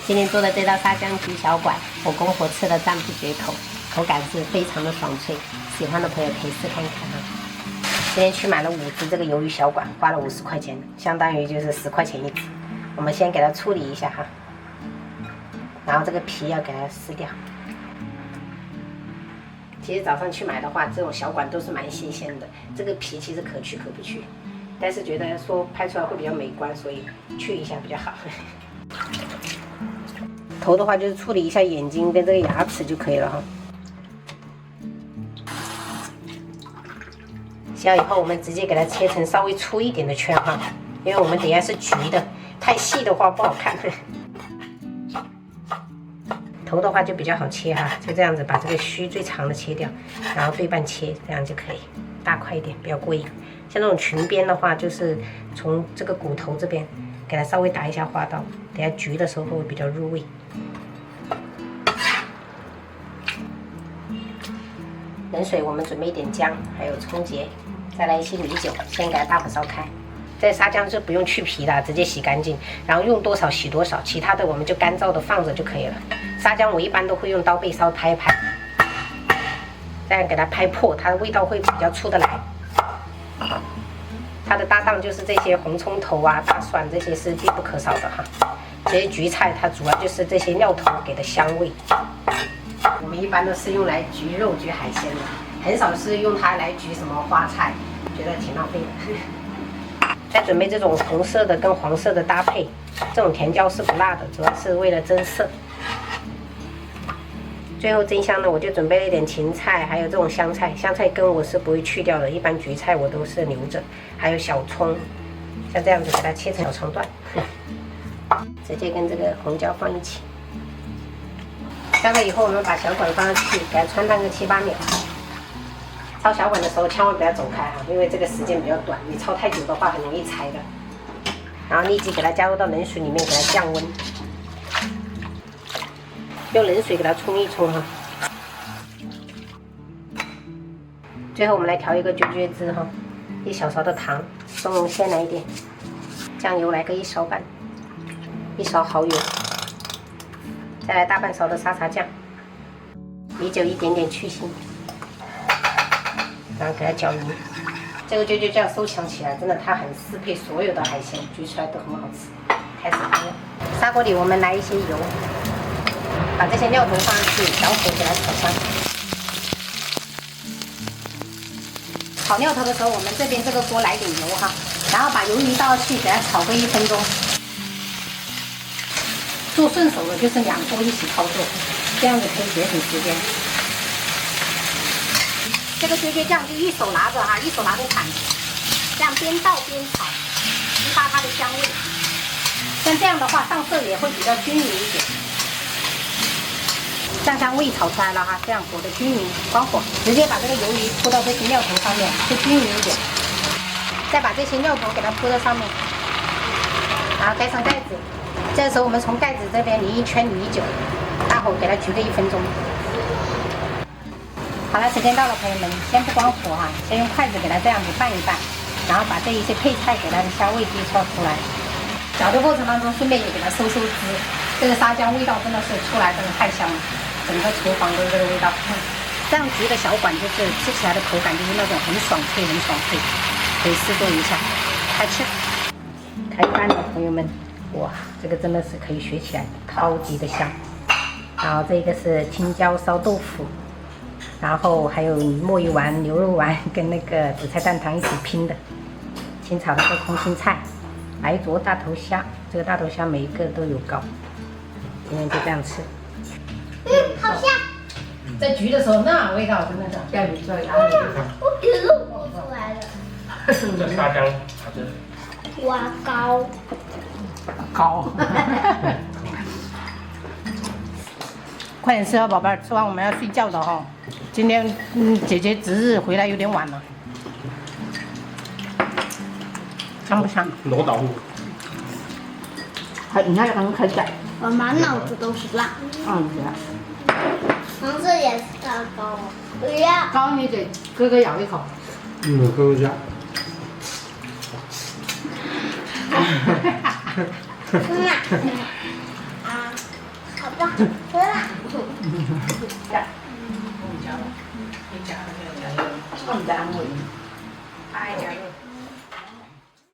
今天做的这道沙姜焗小管，我公婆吃了赞不绝口，口感是非常的爽脆。喜欢的朋友可以试看看啊。今天去买了5只这个鱿鱼小管，花了50块钱，相当于就是10块钱一只。我们先给它处理一下哈，然后这个皮要给它撕掉。其实早上去买的话，这种小管都是蛮新鲜的，这个皮其实可去可不去，但是觉得说拍出来会比较美观，所以去一下比较好。头的话就是处理一下眼睛跟这个牙齿就可以了哈。削以后，我们直接给它切成稍微粗一点的圈哈，因为我们等一下是焗的，太细的话不好看。头的话就比较好切哈，就这样子把这个须最长的切掉，然后对半切，这样就可以，大块一点，不要过硬。像这种裙边的话，就是从这个骨头这边给它稍微打一下花刀，等下焗的时候会比较入味。冷水我们准备一点姜，还有葱节，再来一些米酒，先给它大火烧开。这沙姜是不用去皮的，直接洗干净，然后用多少洗多少，其他的我们就干燥的放着就可以了。沙姜我一般都会用刀背稍拍一拍，这样给它拍破，它的味道会比较出得来。它的搭档就是这些红葱头啊、大蒜，这些是必不可少的哈。这些焗菜它主要就是这些料头给的香味。我们一般都是用来焗肉、焗海鲜的，很少是用它来焗什么花菜，觉得挺浪费的。再准备这种红色的跟黄色的搭配，这种甜椒是不辣的，主要是为了增色。最后蒸香呢，我就准备了一点芹菜，还有这种香菜，香菜根我是不会去掉的，一般焗菜我都是留着。还有小葱，像这样子给它切成小长段，直接跟这个红椒放一起。烧了以后，我们把小管放上去，给它穿烫个7、8秒。焯小管的时候千万不要走开哈，因为这个时间比较短，你焯太久的话很容易柴的。然后立即给它加入到冷水里面，给它降温，用冷水给它冲一冲哈。最后我们来调一个啾啾汁哈，1小勺的糖，松茸鲜来一点，酱油来个1勺半，1勺蚝油，再来大半勺的沙茶酱，米酒一点点去腥。然后给它搅匀，这个啾啾酱收藏起来，真的它很适配所有的海鲜，焗出来都很好吃。开始烹饪，砂锅里我们来一些油，把这些料头放上去，小火给它炒香。炒料头的时候，我们这边这个锅来点油哈，然后把鱿鱼倒去，给它炒个1分钟。做顺手的就是2锅一起操作，这样子可以节省时间。这个啾啾酱就1手拿着哈，1手拿着铲子，这样边倒边炒，激发它的香味。像这样的话，上色也会比较均匀一点。酱香味炒出来了哈，这样裹得均匀，关火，直接把这个鱿鱼铺到这些料头上面，就均匀一点。再把这些料头给它铺在上面，然后盖上盖子。这个时候我们从盖子这边淋1圈米酒，大火给它焗个1分钟。好了，时间到了，朋友们，先不关火哈，先用筷子给它这样子拌一拌，然后把这一些配菜给它的香味介绍出来。搅的过程当中，顺便也给它收汁。这个沙姜味道真的是出来真的太香了，整个厨房都是这个味道。这样焗的小管就是吃起来的口感就是那种很爽脆，很爽脆，可以试做一下。开吃，开饭了，朋友们，哇，这个真的是可以学起来，超级的香。然后这个是青椒烧豆腐。然后还有墨鱼丸、牛肉丸跟那个紫菜蛋汤一起拼的，清炒的个空心菜，白灼大头虾，这个大头虾每一个都有膏，今天就这样吃。好香！在焗的时候那味道真的是要你做哪里？我给肉裹出来了。这沙姜它是哇膏。膏。快点吃哦，宝贝儿，吃完我们要睡觉的哈。今天姐姐值日回来有点晚了，香不香？罗导入，你看很可口。我满脑子都是辣。嗯，对啊。黄色也是蛋糕。不要。膏你给哥哥咬一口。哥哥家。妈妈。啊。吧，吃啦。你加了，你加了没有加？我加了，爱加了。